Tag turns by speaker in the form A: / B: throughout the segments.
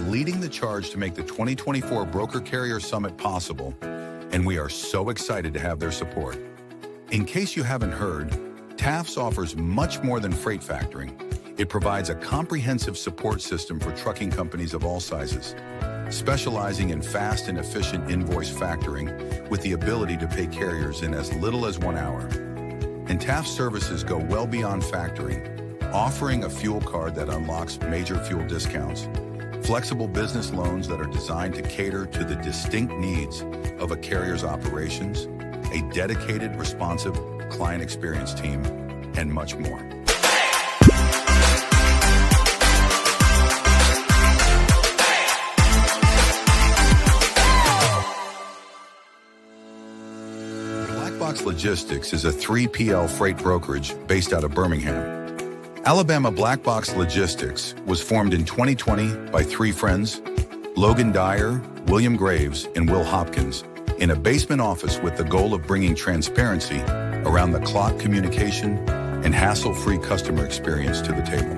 A: leading the charge to make the 2024 Broker Carrier Summit possible, and we are so excited to have their support. In case you haven't heard, TAFS offers much more than freight factoring. It provides a comprehensive support system for trucking companies of all sizes, specializing in fast and efficient invoice factoring with the ability to pay carriers in as little as 1 hour. And TAFS services go well beyond factoring, offering a fuel card that unlocks major fuel discounts, flexible business loans that are designed to cater to the distinct needs of a carrier's operations, a dedicated, responsive client experience team, and much more. Black Box Logistics is a 3PL freight brokerage based out of Birmingham, Alabama. Black Box Logistics was formed in 2020 by 3 friends, Logan Dyer, William Graves, and Will Hopkins, in a basement office with the goal of bringing transparency around the clock communication and hassle-free customer experience to the table.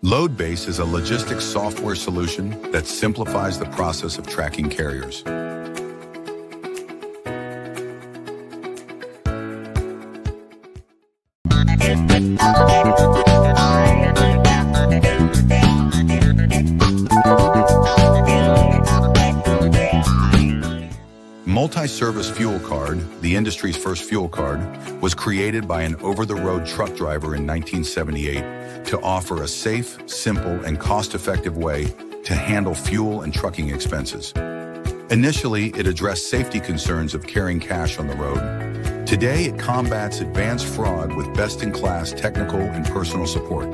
A: LoadBase is a logistics software solution that simplifies the process of tracking carriers. Multi-service fuel card, the industry's first fuel card, was created by an over-the-road truck driver in 1978 to offer a safe, simple, and cost-effective way to handle fuel and trucking expenses. Initially, it addressed safety concerns of carrying cash on the road. Today, it combats advanced fraud with best-in-class technical and personal support.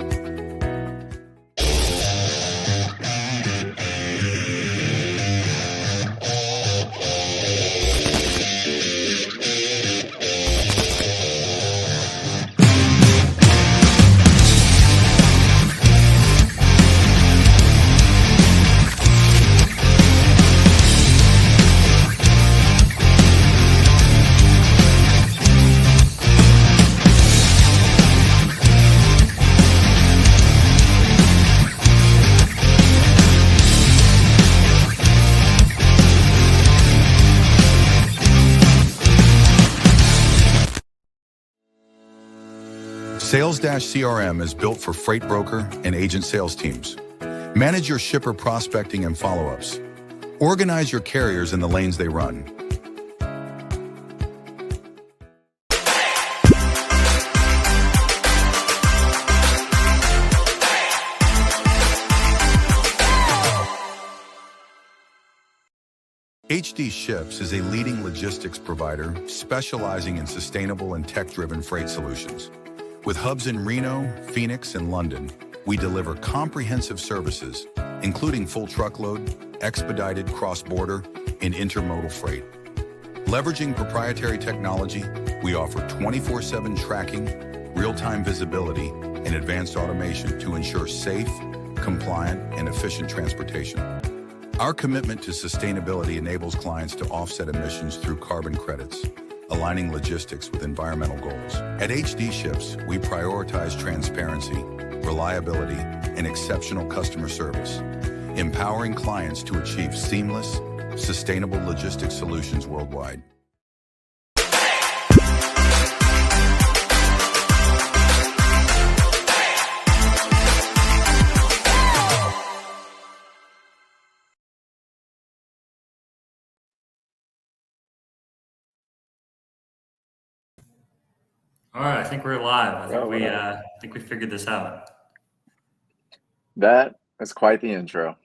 A: Salesdash CRM is built for freight broker and agent sales teams. Manage your shipper prospecting and follow-ups. Organize your carriers in the lanes they run. HD Ships is a leading logistics provider specializing in sustainable and tech-driven freight solutions. With hubs in Reno, Phoenix, and London, we deliver comprehensive services, including full truckload, expedited cross-border, and intermodal freight. Leveraging proprietary technology, we offer 24/7 tracking, real-time visibility, and advanced automation to ensure safe, compliant, and efficient transportation. Our commitment to sustainability enables clients to offset emissions through carbon credits, aligning logistics with environmental goals. At HD Ships, we prioritize transparency, reliability, and exceptional customer service, empowering clients to achieve seamless, sustainable logistics solutions worldwide.
B: All right, I think we're live. I think we figured this out.
C: That is quite the intro.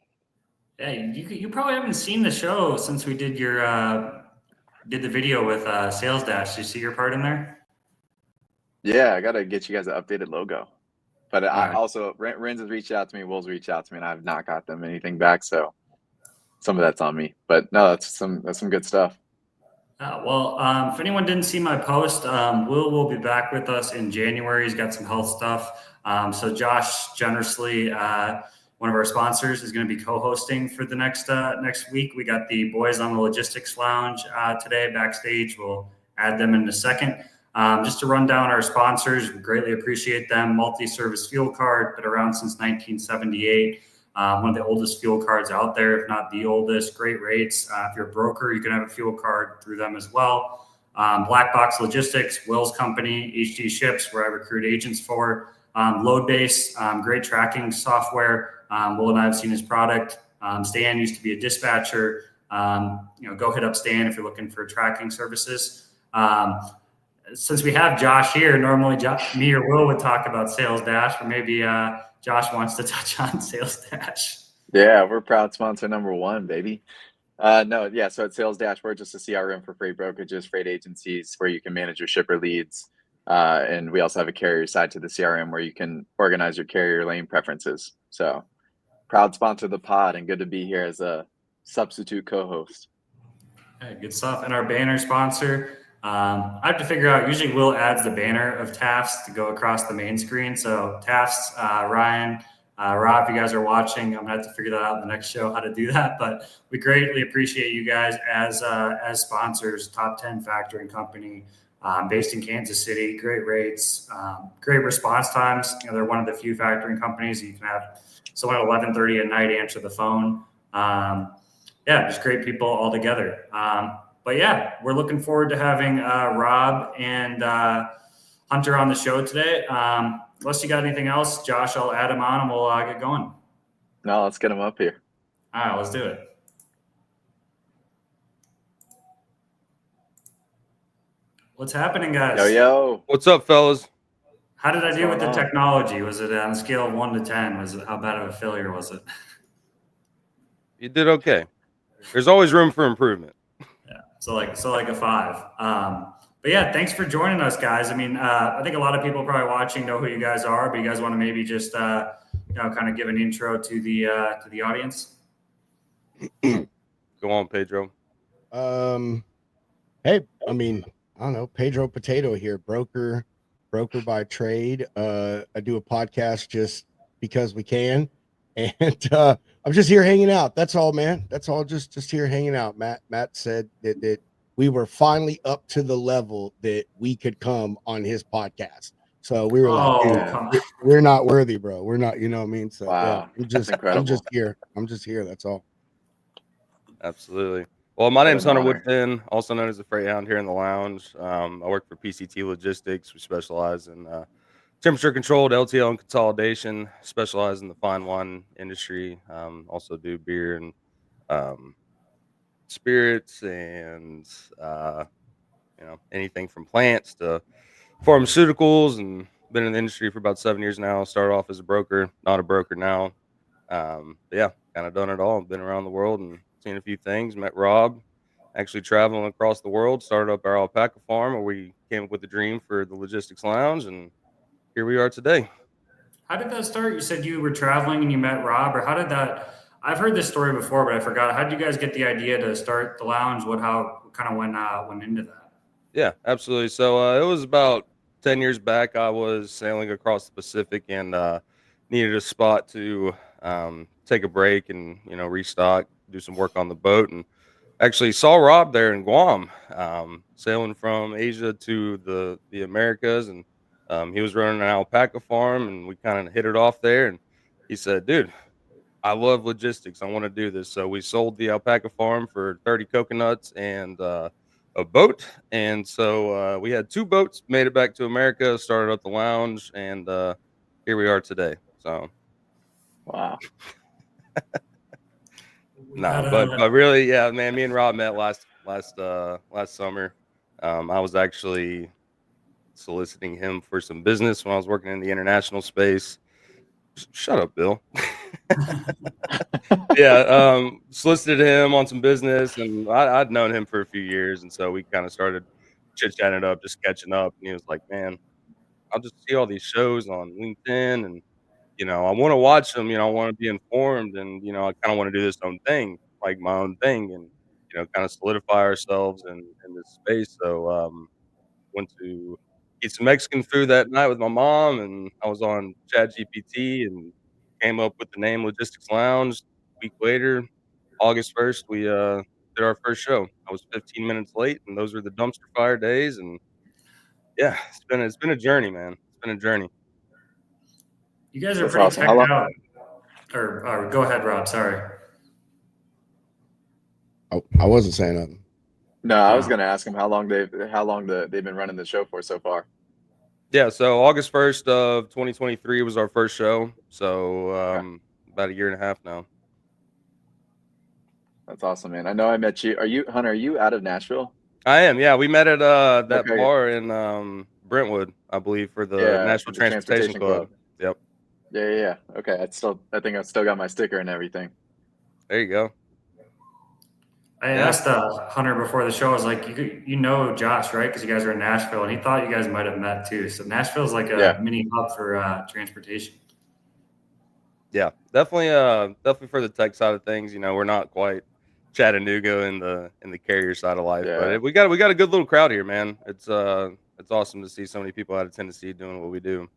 B: Yeah, you probably haven't seen the show since we did the video with Salesdash. Did you see your part in there?
C: Yeah, I gotta get you guys an updated logo. But I
B: right.
C: also Renz has reached out to me, Will's reached out to me, and I've not got them anything back. So some of that's on me. But no, that's some good stuff.
B: If anyone didn't see my post, will be back with us in January. He's got some health stuff. So Josh generously went one of our sponsors, is going to be co-hosting for the next week. We got the boys on the Logistics Lounge today backstage. We'll add them in a second. Just to run down our sponsors, we greatly appreciate them. Multi-service fuel card, been around since 1978. One of the oldest fuel cards out there, if not the oldest. Great rates. If you're a broker, you can have a fuel card through them as well. Black Box Logistics, Will's company, HD Ships, where I recruit agents for. Loadbase, great tracking software. Will and I have seen his product. Stan used to be a dispatcher. Go hit up Stan if you're looking for tracking services. Since we have Josh here, normally me or Will would talk about Salesdash, but maybe Josh wants to touch on Salesdash.
C: Yeah, we're proud sponsor number one, baby. So at Salesdash, we're just a CRM for freight brokerages, freight agencies, where you can manage your shipper leads. And we also have a carrier side to the CRM where you can organize your carrier lane preferences. So proud sponsor of the pod, and good to be here as a substitute co-host.
B: Hey, good stuff. And our banner sponsor, I have to figure out, usually Will adds the banner of Tafts to go across the main screen. So Tafts, Ryan, Rob, if you guys are watching, I'm gonna have to figure that out in the next show, how to do that. But we greatly appreciate you guys as sponsors. Top 10 factoring company, based in Kansas City. Great rates, great response times. They're one of the few factoring companies you can have someone at 11:30 at night answer the phone. Just great people all together. But yeah, we're looking forward to having Rob and Hunter on the show today. Unless you got anything else, Josh, I'll add him on and we'll get going.
C: No, let's get him up here.
B: All right, let's do it. What's happening, guys?
C: Yo.
D: What's up, fellas?
B: How did I do with the technology? Was it on a scale of 1 to 10? How bad of a failure was it?
D: You did okay. There's always room for improvement.
B: Yeah, so like a 5. But yeah, thanks for joining us, guys. I mean, I think a lot of people probably watching know who you guys are, but you guys want to maybe just kind of give an intro to the audience.
D: Go on, Pedro.
E: Hey, I mean, I don't know, Pedro Potato here, broker by trade. I do a podcast just because we can, and I'm just here hanging out. That's all, man. That's all. Just here hanging out. Matt said that we were finally up to the level that we could come on his podcast. So we were we're not worthy, bro. We're not, you know what I mean? So
C: wow.
E: Yeah, I'm just here. That's all.
D: Absolutely. Well, my name's Hunter Woodfin, also known as the Freight Hound here in the lounge. I work for PCT Logistics. We specialize in temperature controlled LTL and consolidation, specialize in the fine wine industry. Also do beer and spirits and anything from plants to pharmaceuticals, and been in the industry for about 7 years now. Started off as a broker, not a broker now. But yeah, kind of done it all. Been around the world and seen a few things. Met Rob, actually traveling across the world. Started up our alpaca farm, where we came up with a dream for the Logistics Lounge, and here we are today.
B: How did that start? You said you were traveling and you met Rob, or how did that? I've heard this story before, but I forgot. How did you guys get the idea to start the lounge? What kind of went into that?
D: Yeah, absolutely. So it was about 10 years back. I was sailing across the Pacific and needed a spot to take a break and restock, do some work on the boat, and actually saw Rob there in Guam, sailing from Asia to the Americas, and he was running an alpaca farm, and we kind of hit it off there. And he said, "Dude, I love logistics. I want to do this." So we sold the alpaca farm for 30 coconuts and a boat. And so we had 2 boats, made it back to America, started up the lounge, and here we are today. So,
C: wow.
D: But really, yeah, man, me and Rob met last summer. I was actually soliciting him for some business when I was working in the international space. Shut up, Bill. Yeah, solicited him on some business, and I'd known him for a few years, and so we kind of started chit-chatting it up, just catching up, and he was like, "Man, I'll just see all these shows on LinkedIn, and, I wanna watch them, I wanna be informed, and, I kinda wanna do this own thing, like my own thing, and, kinda solidify ourselves in this space." So, went to eat some Mexican food that night with my mom, and I was on ChatGPT and came up with the name Logistics Lounge. A week later, August 1st, we did our first show. I was 15 minutes late, and those were the dumpster fire days. And yeah, it's been a journey, man. It's been a journey.
B: You guys are
C: That's
B: pretty
C: awesome. How
B: teched
C: long?
B: out. Or go ahead, Rob. Sorry.
E: I wasn't saying nothing.
C: No, I was going to ask him how long they've been running the show for so far.
D: Yeah, so August 1st of 2023 was our first show. So about a year and a half now.
C: That's awesome, man. I know I met you. Hunter, are you out of Nashville?
D: I am, yeah. We met at that
C: Okay.
D: bar in Brentwood, I believe, for the
C: Yeah,
D: National
C: the
D: Transportation Club. Yep.
C: Yeah. Okay, I think I still got my sticker and everything.
D: There you go.
B: I asked Hunter before the show. I was like, you know Josh, right? Because you guys are in Nashville, and he thought you guys might have met too. So Nashville's like a mini hub for transportation.
D: Yeah, definitely for the tech side of things. We're not quite Chattanooga in the carrier side of life, but we got a good little crowd here, man. It's awesome to see so many people out of Tennessee doing what we do.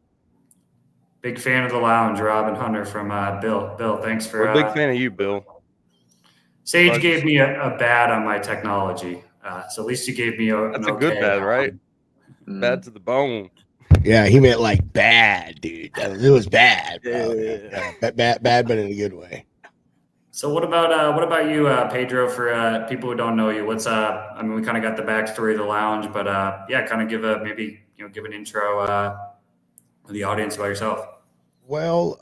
B: Big fan of the lounge, Rob and Hunter from Bill. Bill, thanks for.
D: We're a big fan of you, Bill.
B: Sage gave me a bad on my technology, so at least you gave me
D: That's a good bad, right? Bad to the bone.
E: Yeah, he meant like bad, dude. It was bad, bro.
D: Yeah.
E: Bad, but in a good way.
B: So what about you, Pedro? For people who don't know you, what's I mean, we kind of got the backstory of the lounge, but yeah, kind of give an intro to the audience about yourself.
E: Well,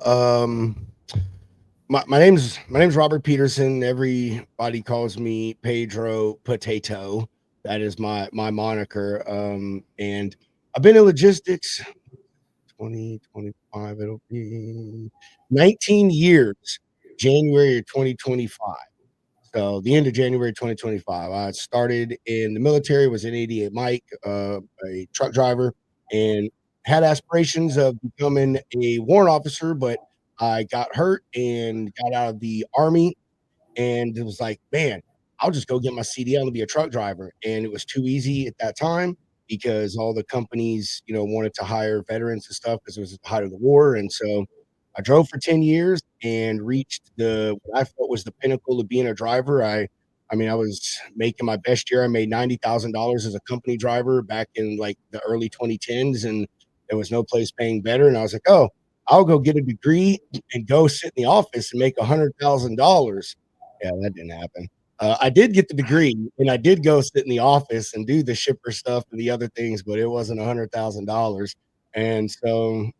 E: my name's Robert Petersen. Everybody calls me Pedro Potato. That is my moniker. And I've been in logistics 2025. It'll be 19 years, January of 2025. So the end of January 2025. I started in the military, was an 88 Mike, a truck driver, and had aspirations of becoming a warrant officer, but I got hurt and got out of the army, and it was like, man, I'll just go get my CDL and be a truck driver. And it was too easy at that time because all the companies, wanted to hire veterans and stuff because it was at the height of the war. And so I drove for 10 years and reached what I felt was the pinnacle of being a driver. I was making my best year. I made $90,000 as a company driver back in like the early 2010s, and there was no place paying better. And I was like, oh, I'll go get a degree and go sit in the office and make $100,000. Yeah, that didn't happen. I did get the degree, and I did go sit in the office and do the shipper stuff and the other things, but it wasn't $100,000. And so,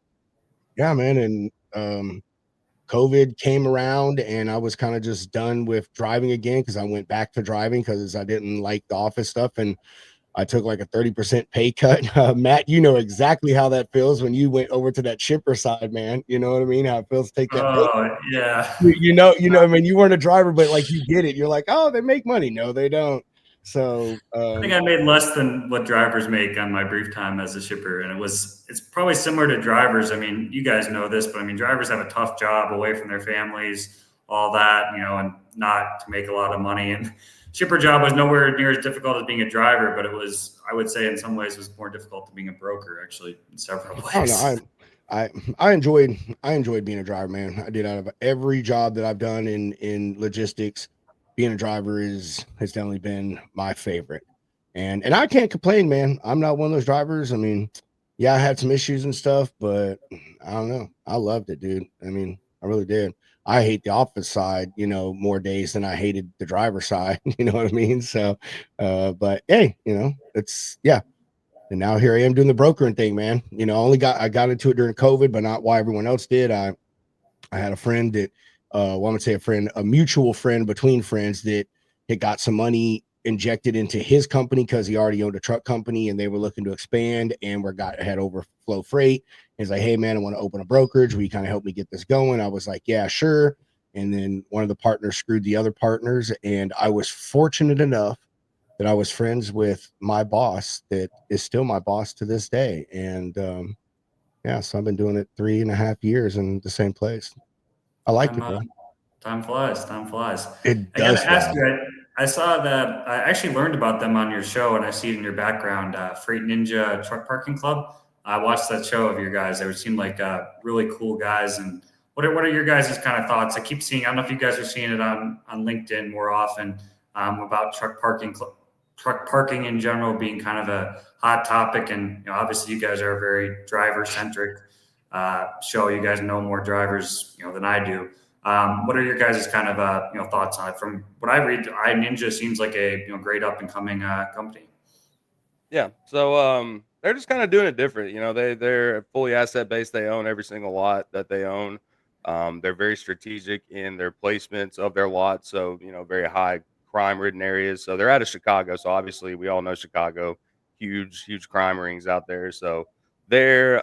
E: yeah, man. And COVID came around, and I was kind of just done with driving again because I went back to driving because I didn't like the office stuff. And I took like a 30% pay cut. Matt, you know exactly how that feels when you went over to that shipper side, man. You know what I mean? How it feels to take that pay cut.
B: Yeah.
E: I mean, you weren't a driver, but like you get it. You're like, oh, they make money. No, they don't. So
B: I think I made less than what drivers make on my brief time as a shipper. And it's probably similar to drivers. I mean, you guys know this, but I mean, drivers have a tough job away from their families, all that, and not to make a lot of money. And shipper job was nowhere near as difficult as being a driver, but it was, I would say in some ways, was more difficult than being a broker, actually, in several ways.
E: Oh, no, I enjoyed being a driver, man. I did. Out of every job that I've done in logistics, being a driver has definitely been my favorite. And I can't complain, man. I'm not one of those drivers. I mean, yeah, I had some issues and stuff, but I don't know. I loved it, dude. I mean, I really did. I hate the office side, more days than I hated the driver side. You know what I mean? So, but hey, it's yeah. And now here I am doing the brokering thing, man. I got into it during COVID, but not why everyone else did. I had a friend that, I'm gonna say a mutual friend between friends that had got some money injected into his company because he already owned a truck company and they were looking to expand and had overflow freight. He's like, hey man, I want to open a brokerage. Will you kind of help me get this going? I was like, yeah, sure. And then one of the partners screwed the other partners, and I was fortunate enough that I was friends with my boss that is still my boss to this day. And yeah, so I've been doing it 3.5 years in the same place. I like it, bro.
B: Time flies. Time flies.
E: It
B: I got
E: does
B: to ask
E: fly.
B: you. I saw that. I actually learned about them on your show, and I see it in your background. Freight Ninja Truck Parking Club. I watched that show of your guys. They seemed like really cool guys, and What are your guys' kind of thoughts? I keep seeing, I don't know if you guys are seeing it on LinkedIn more often, about truck parking in general being kind of a hot topic. And, obviously you guys are a very driver centric show. You guys know more drivers, than I do. What are your guys' kind of, thoughts on it? From what I read, iNinja seems like a, great up and coming company.
D: Yeah. So they're just kind of doing it different. They're fully asset based. They own every single lot that they own. They're very strategic in their placements of their lots. So, very high crime ridden areas. So they're out of Chicago. So obviously we all know Chicago, huge crime rings out there. So they're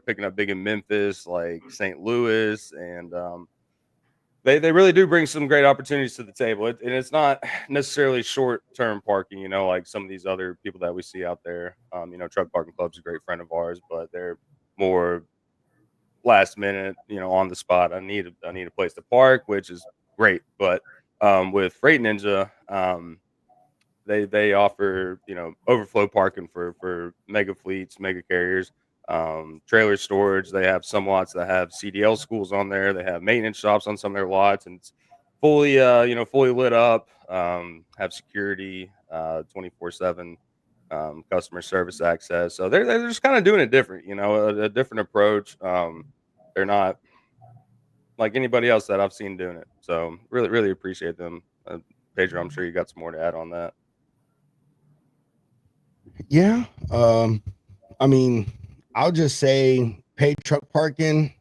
D: picking up big in Memphis, like St. Louis, and they really do bring some great opportunities to the table. And it's not necessarily short-term parking, like some of these other people that we see out there. Truck Parking Club's a great friend of ours, but they're more last minute, on the spot. I need a place to park, which is great. But with Freight Ninja, they offer, overflow parking for mega fleets, mega carriers, trailer storage. They have some lots that have CDL schools on there. They have maintenance shops on some of their lots, and it's fully fully lit up. Have security, 24/7 customer service access. So they're just kind of doing it different, a different approach. They're not like anybody else that I've seen doing it. So really appreciate them. Pedro, I'm sure you got some more to add on that.
E: Yeah. I mean, I'll just say paid truck parking.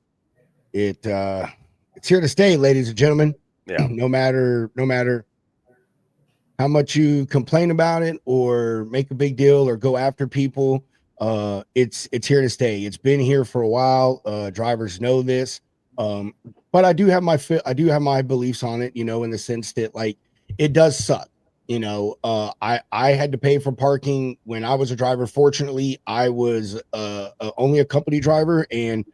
E: It's here to stay, ladies and gentlemen.
D: Yeah.
E: No matter how much you complain about it or make a big deal or go after people, it's here to stay. It's been here for a while. Drivers know this. But I do have my beliefs on it, in the sense that, like, it does suck. I had to pay for parking when I was a driver. Fortunately, I was only a company driver, and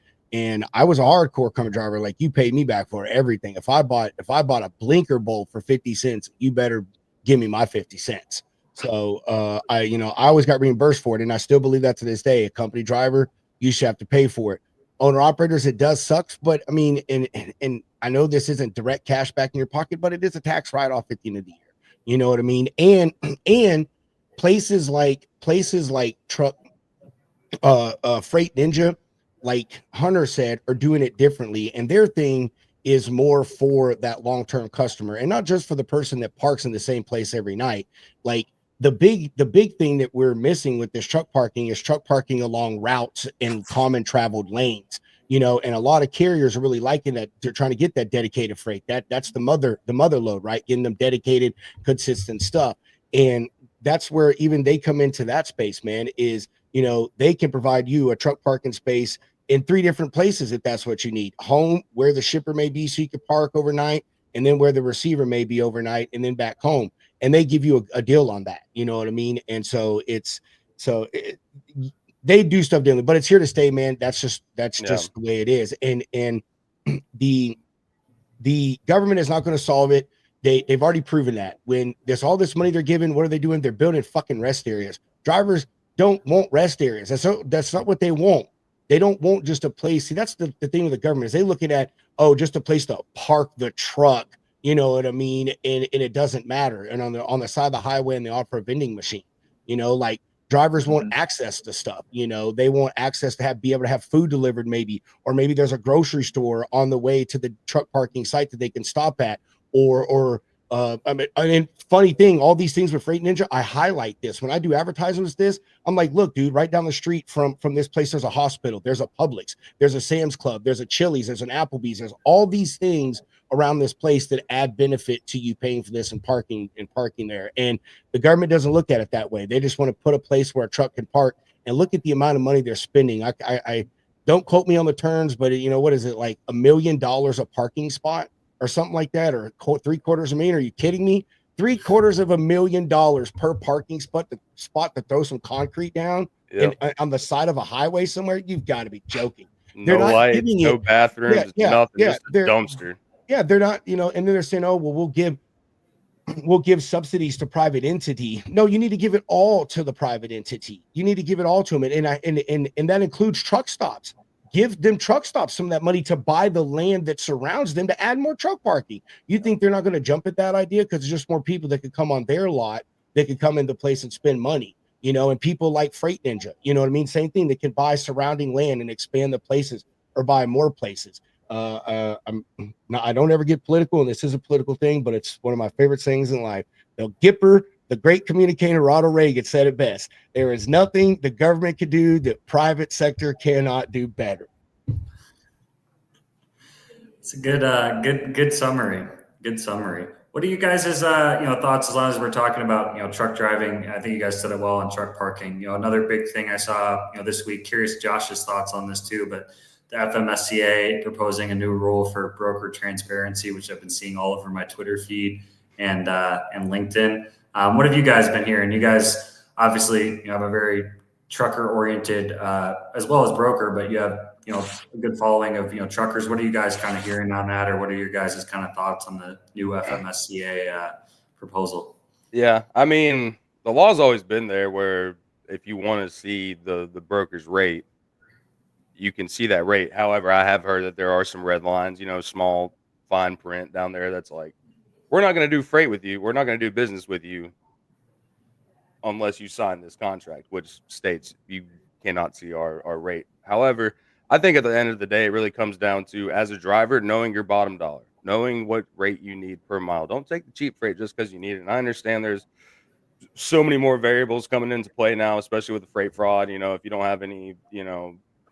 E: I was a hardcore company driver. Like, you paid me back for everything. If I bought a blinker bolt for 50 cents, you better give me my 50 cents. So I always got reimbursed for it, and I still believe that to this day. A company driver, you should have to pay for it. Owner operators, it does sucks, but I mean, and I know this isn't direct cash back in your pocket, but it is a tax write-off at the end of the year. You know what I mean? And places like truck Freight Ninja, like Hunter said, are doing it differently, and their thing is more for that long-term customer, and not just for the person that parks in the same place every night. Like, the big thing that we're missing with this truck parking is truck parking along routes and common traveled lanes. And a lot of carriers are really liking that. They're trying to get that dedicated freight. That's the mother load, right? Getting them dedicated, consistent stuff. And that's where even they come into that space, man, is, they can provide you a truck parking space in 3 different places if that's what you need. Home, where the shipper may be, so you can park overnight, and then where the receiver may be overnight, and then back home. And they give you a deal on that. You know what I mean? And so they do stuff differently, but it's here to stay, man. That's just the way it is. And the government is not going to solve it. They've already proven that. When there's all this money they're giving, what are they doing? They're building fucking rest areas. Drivers don't want rest areas. That's not what they want. They don't want just a place. See, that's the thing with the government, is they looking at, just a place to park the truck. You know what I mean? And it doesn't matter. And on the side of the highway, and they offer a vending machine. Like, drivers want access to stuff. They want access to be able to have food delivered, maybe, or maybe there's a grocery store on the way to the truck parking site that they can stop at, or I mean, funny thing, all these things with Freight Ninja, I highlight this when I do advertisements. I'm like, look, dude, right down the street from this place, there's a hospital, there's a Publix, there's a Sam's Club, there's a Chili's, there's an Applebee's, there's all these things around this place that add benefit to you paying for this and parking there. And the government doesn't look at it that way. They just want to put a place where a truck can park, and look at the amount of money they're spending. I don't quote me on the terms, but what is it, like $1 million a parking spot or something like that, or $750,000? Are you kidding me? $750,000 per parking spot to throw some concrete down on the side of a highway somewhere? You've got to be joking.
D: No lights, no bathrooms, nothing, just a dumpster.
E: Yeah, they're not, and then they're saying, oh, well, we'll give subsidies to private entity. No, you need to give it all to the private entity. You need to give it all to them. And that includes truck stops. give them truck stops some of that money to buy the land that surrounds them to add more truck parking. You think they're not going to jump at that idea because there's just more people that could come on their lot that could come into place and spend money, you know, and people like Freight Ninja, you know what I mean? Same thing. They can buy surrounding land and expand the places or buy more places. I don't ever get political, and this is a political thing, but it's one of my favorite things in life. The Gipper, the great communicator Ronald Reagan, said it best: there is nothing the government can do that private sector cannot do better.
B: It's a good summary. Good summary. What are you guys' thoughts, as long as we're talking about, truck driving? I think you guys said it well on truck parking. Another big thing I saw, this week, curious Josh's thoughts on this too, but the FMSCA proposing a new rule for broker transparency, which I've been seeing all over my Twitter feed and LinkedIn. What have you guys been hearing? You guys obviously have a very trucker oriented as well as broker, but you have a good following of truckers. What are you guys kind of hearing on that, or what are your guys' kind of thoughts on the new FMSCA proposal?
D: Yeah, I mean, the law's always been there where if you want to see the broker's rate, you can see that rate. However, I have heard that there are some red lines, small fine print down there that's like, we're not going to do freight with you. We're not going to do business with you unless you sign this contract, which states you cannot see our rate. However, I think at the end of the day, it really comes down to, as a driver, knowing your bottom dollar, knowing what rate you need per mile. Don't take the cheap freight just because you need it. And I understand there's so many more variables coming into play now, especially with the freight fraud. If you don't have any,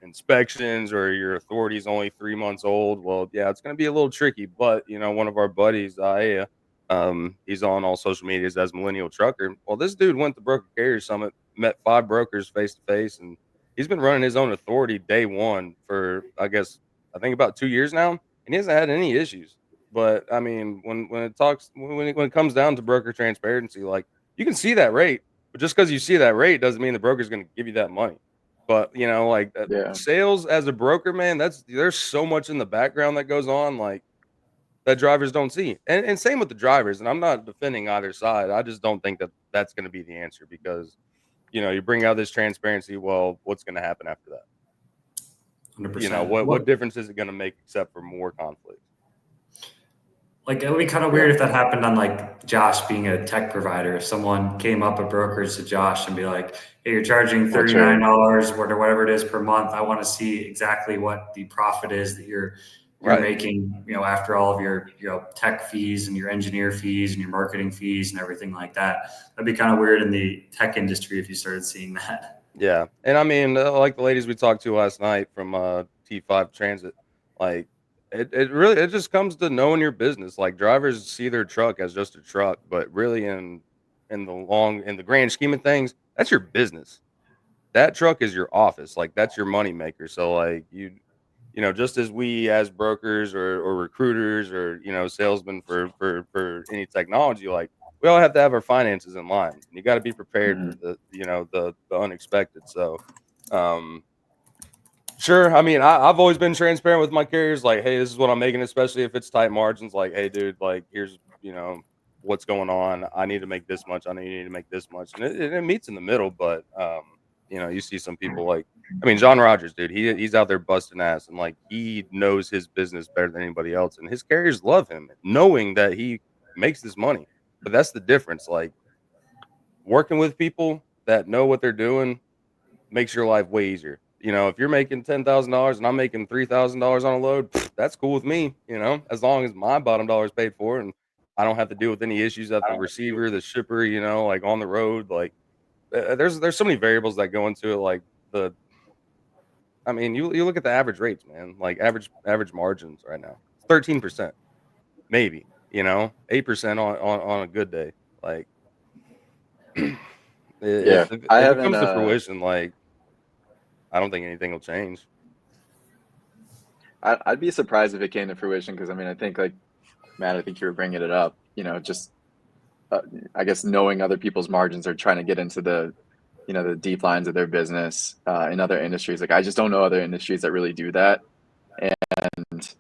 D: inspections, or your authority is only 3 months old, well, yeah, it's going to be a little tricky. But one of our buddies, he's on all social medias as Millennial Trucker. Well, this dude went to Broker Carrier Summit, met 5 brokers face to face, and he's been running his own authority day one for, I think about 2 years now, and he hasn't had any issues. But I mean, when it comes down to broker transparency, like, you can see that rate, but just because you see that rate doesn't mean the broker's going to give you that money. But
C: Yeah.
D: sales as a broker, man, there's so much in the background that goes on, like, that drivers don't see. And same with the drivers. And I'm not defending either side. I just don't think that that's going to be the answer, because you bring out this transparency. Well, what's going to happen after that?
B: 100%.
D: What difference is it going to make except for more conflict?
B: Like, it would be kind of weird if that happened on, like, Josh being a tech provider. If someone came up at brokers to Josh and be like, hey, you're charging $39 or whatever it is per month. I want to see exactly what the profit is that you're making, after all of your, tech fees and your engineer fees and your marketing fees and everything like that. That'd be kind of weird in the tech industry if you started seeing that.
D: Yeah. And I mean, like the ladies we talked to last night from T5 Transit, like, it just comes to knowing your business. Like, drivers see their truck as just a truck, but really in the grand scheme of things, that's your business. That truck is your office. Like, that's your money maker. So, like, just as we as brokers or recruiters or salesmen for any technology, like, we all have to have our finances in line. You got to be prepared for the unexpected. So, sure. I mean, I've always been transparent with my carriers. Like, hey, this is what I'm making, especially if it's tight margins. Like, hey, dude, like, here's what's going on. I need to make this much. I need to make this much, and it meets in the middle. But you see some people, like, I mean, John Rogers, dude, he's out there busting ass, and, like, he knows his business better than anybody else, and his carriers love him, knowing that he makes this money. But that's the difference. Like, working with people that know what they're doing makes your life way easier. If you're making $10,000 and I'm making $3,000 on a load, that's cool with me. As long as my bottom dollar is paid for and I don't have to deal with any issues at the receiver, the shipper, like, on the road. Like, there's so many variables that go into it. Like, I mean, you look at the average rates, man. Like, average margins right now, 13%, maybe. 8% on a good day. Like, if it comes to fruition, like, I don't think anything will change.
C: I'd be surprised if it came to fruition, because I mean, I think, like, Matt, I think you were bringing it up. Just I guess knowing other people's margins, or trying to get into the the deep lines of their business in other industries. Like, I just don't know other industries that really do that, and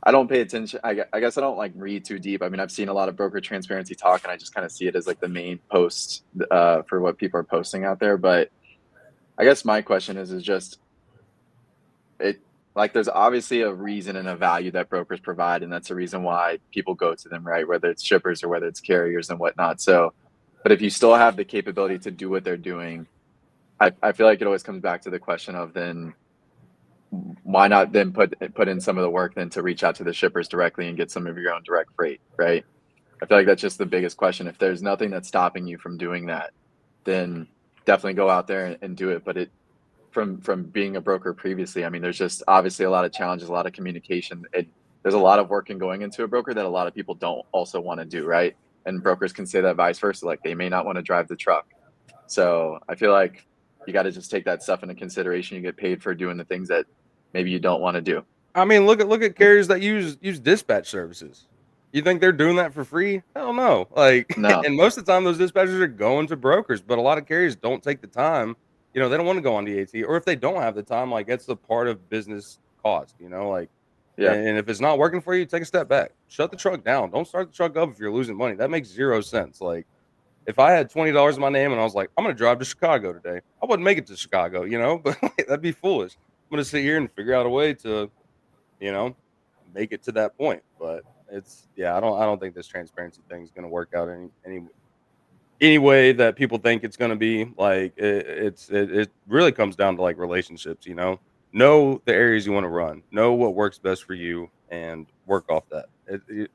C: I don't pay attention. I guess I don't, like, read too deep. I mean, I've seen a lot of broker transparency talk, and I just kind of see it as, like, the main post for what people are posting out there. But I guess my question is just, like there's obviously a reason and a value that brokers provide, and that's the reason why people go to them, right? Whether it's shippers or whether it's carriers and whatnot. So, but if you still have the capability to do what they're doing, I feel like it always comes back to the question of then why not then put in some of the work then to reach out to the shippers directly and get some of your own direct freight, right? I feel like that's just the biggest question. If there's nothing that's stopping you from doing that, then definitely go out there and do it. But it from being a broker previously, I mean, there's just obviously a lot of challenges, a lot of communication. There's a lot of work in going into a broker that a lot of people don't also want to do, right? And brokers can say that vice versa, like they may not want to drive the truck. So I feel like you got to just take that stuff into consideration. You get paid for doing the things that maybe you don't want to do.
D: I mean, look at carriers that use dispatch services. You think they're doing that for free? Hell no. Like,
C: No.
D: and most of the time those dispatchers are going to brokers, but a lot of carriers don't take the time. You know, they don't want to go on DAT, or if they don't have the time, like that's a part of business cost. You know, like,
C: Yeah.
D: and if it's not working for you, take a step back. Shut the truck down. Don't start the truck up if you're losing money. That makes 0 sense. Like, if I had $20 in my name and I was like, I'm gonna drive to Chicago today, I wouldn't make it to Chicago. You know, but like, that'd be foolish. I'm gonna sit here and figure out a way to, you know, make it to that point. But it's I don't think this transparency thing is going to work out any way that people think it's going to be. Like it really comes down to like relationships. You know the areas you want to run, know what works best for you, and work off that.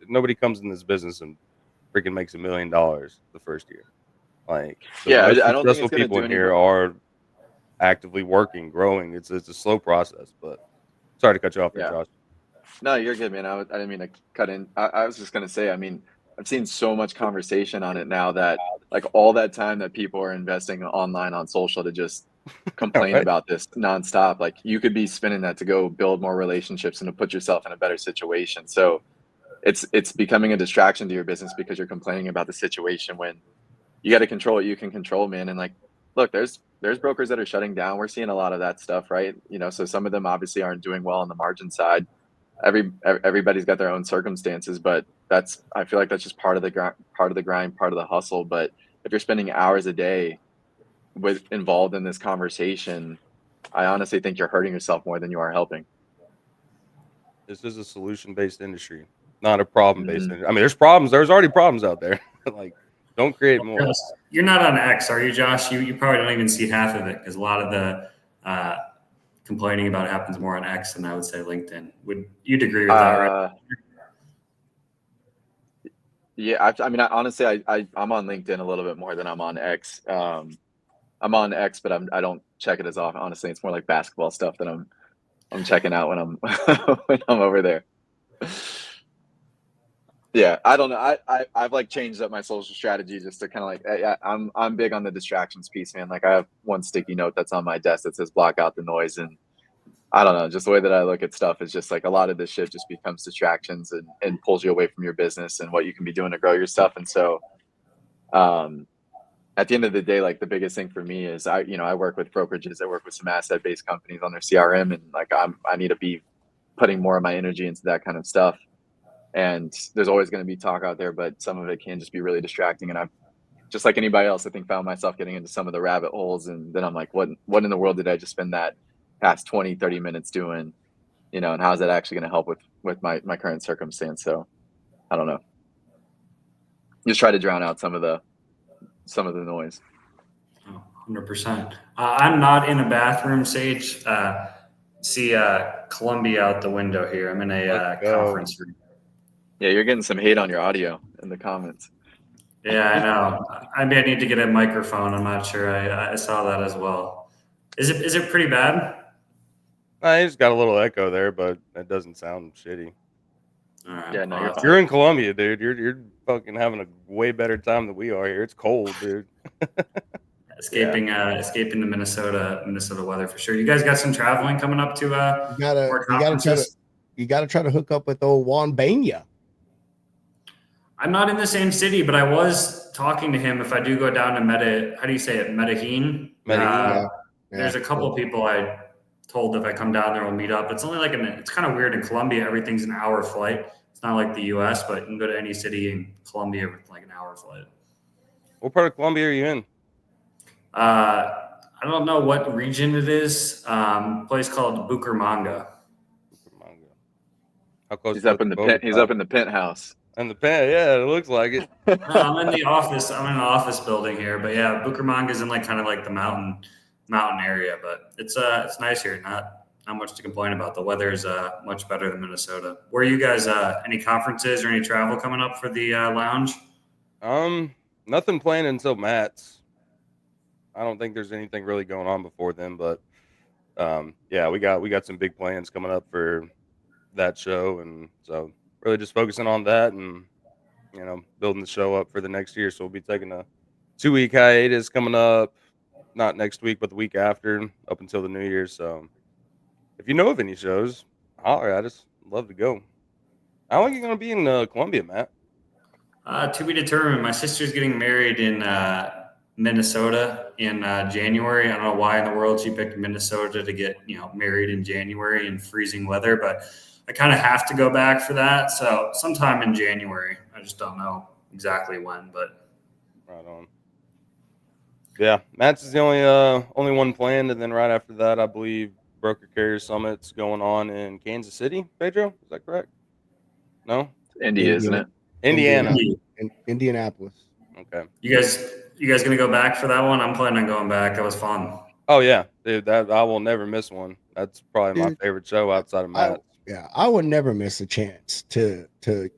D: Nobody comes in this business and freaking makes $1 million the first year. Like the
C: Yeah.
D: most
C: I don't think
D: successful
C: it's going to
D: people
C: do
D: in
C: any
D: here
C: good.
D: are actively working, growing. It's a slow process, but sorry to cut you off there,
C: Yeah.
D: Josh.
C: No, you're good, man. I didn't mean to cut in. I was just gonna say, I mean, I've seen so much conversation on it now that like all that time that people are investing online on social to just
D: All
C: complain
D: right.
C: about this nonstop, like you could be spending that to go build more relationships and to put yourself in a better situation. So it's becoming a distraction to your business because you're complaining about the situation when you got to control what you can control, man. And like, look, there's brokers that are shutting down. We're seeing a lot of that stuff, right? You know, so some of them obviously aren't doing well on the margin side. Everybody's got their own circumstances, but I feel like that's just part of the grind, part of the hustle. But if you're spending hours a day involved in this conversation, I honestly think you're hurting yourself more than you are helping.
D: This is a solution-based industry, not a problem-based
C: Mhm.
D: industry. I mean, there's problems. There's already problems out there. Like, don't create more.
B: You're not on X, are you, Josh? You probably don't even see half of it because a lot of the complaining about it happens more on X than I would say LinkedIn. Would you agree with that, right?
C: Yeah, I mean, honestly, I'm on LinkedIn a little bit more than I'm on X. I'm on X, but I don't check it as often. Honestly, it's more like basketball stuff that I'm checking out when I'm when I'm over there. Yeah, I don't know. I've like changed up my social strategy just to kind of like I'm big on the distractions piece, man. Like I have one sticky note that's on my desk that says block out the noise, and I don't know, just the way that I look at stuff is just like a lot of this shit just becomes distractions and pulls you away from your business and what you can be doing to grow your stuff. And so at the end of the day, like the biggest thing for me is I work with brokerages, I work with some asset based companies on their CRM, and like I need to be putting more of my energy into that kind of stuff. And there's always going to be talk out there, but some of it can just be really distracting. And I've just like anybody else, I think found myself getting into some of the rabbit holes. And then I'm like, what in the world did I just spend that past 20, 30 minutes doing, you know, and how's that actually going to help with my current circumstance? So I don't know. Just try to drown out some of the noise.
B: 100%. I'm not in a bathroom, Sage. See Columbia out the window here. I'm in a
D: Let's go.
B: conference room.
C: Yeah, you're getting some hate on your audio in the comments.
B: Yeah, I know. I may need to get a microphone. I'm not sure. I saw that as well. Is it pretty bad?
D: I just got a little echo there, but it doesn't sound shitty.
B: All right.
C: Yeah, no, you're fine.
D: You're in Columbia, dude. You're fucking having a way better time than we are here. It's cold, dude.
B: Escaping the Minnesota weather for sure. You guys got some traveling coming up to more conferences?
E: You gotta try to hook up with old Juan Bania.
B: I'm not in the same city, but I was talking to him. If I do go down to how do you say it? Medellin.
D: Medellin.
B: There's a couple people I told if I come down there, we'll meet up. It's only it's kind of weird in Colombia. Everything's an hour flight. It's not like the U.S., but you can go to any city in Colombia with like an hour flight.
D: What part of Colombia are you in?
B: I don't know what region it is. Place called Bucaramanga.
D: How close
C: He's
D: was
C: up in the
D: the
C: pent. He's
D: overtime?
C: up in the penthouse.
D: And the pen, yeah, it looks like it.
B: No, I'm in the office. I'm in an office building here, but yeah, Bucaramanga is in kind of like the mountain area, but it's nice here. Not much to complain about. The weather is much better than Minnesota. Were you guys any conferences or any travel coming up for the lounge?
D: Nothing planned until Matt's. I don't think there's anything really going on before then, but yeah, we got some big plans coming up for that show, and so really just focusing on that and building the show up for the next year. So we'll be taking a 2-week hiatus coming up, not next week, but the week after, up until the New Year. So if you know of any shows, holler at us. Love to go. How long are you gonna be in Columbia, Matt?
B: To be determined. My sister's getting married in Minnesota in January. I don't know why in the world she picked Minnesota to get married in January in freezing weather, but I kind of have to go back for that. So sometime in January. I just don't know exactly when, but
D: Right on. Yeah, Matt's is the only one planned, and then right after that, I believe Broker Carrier Summit's going on in Kansas City. Pedro, is that correct? No,
C: Indy, isn't it?
D: Indiana.
E: Indianapolis.
D: Okay.
B: you guys gonna go back for that one? I'm planning on going back. That was fun.
D: Oh yeah, dude, that I will never miss one. That's probably my
E: Dude,
D: favorite show outside of Matt.
E: I would never miss a chance to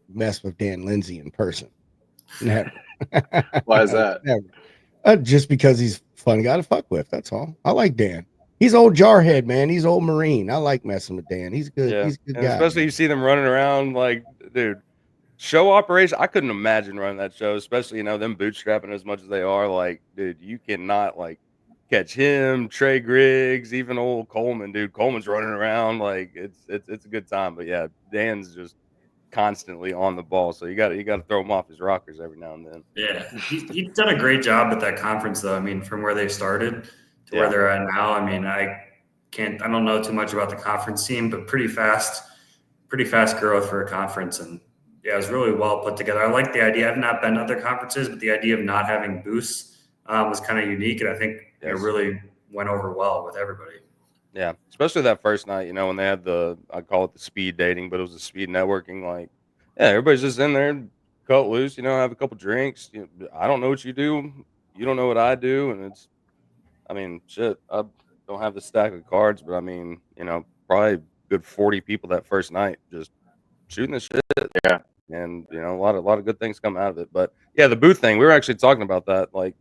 E: mess with Dan Lindsay in person. Never.
C: Why is that?
E: Never. Just because he's a fun guy to fuck with. That's all. I like Dan. He's old jarhead, man. He's old Marine. I like messing with Dan. He's good.
D: Yeah,
E: He's a good
D: and
E: guy.
D: especially
E: Man.
D: you see them running around like, dude, show operation. I couldn't imagine running that show, especially them bootstrapping as much as they are. Like, dude, you cannot catch him, Trey Griggs, even old Coleman, dude. Coleman's running around like it's a good time. But yeah, Dan's just constantly on the ball, so you got to throw him off his rockers every now and then.
B: Yeah, he's done a great job at that conference, though. I mean, from where they started to where they're at now. I mean, I don't know too much about the conference scene, but pretty fast growth for a conference. And yeah, it was really well put together. I like the idea. I've not been to other conferences, but the idea of not having booths was kind of unique, and I think it really went over well with everybody.
D: Yeah, especially that first night, when they had I call it the speed dating, but it was the speed networking. Like, yeah, everybody's just in there, cut loose, have a couple drinks. I don't know what you do, you don't know what I do, and I mean, shit, I don't have the stack of cards, but I mean, probably good 40 people that first night just shooting the shit.
C: Yeah,
D: and a lot of good things come out of it. But yeah, the booth thing, we were actually talking about that. Like,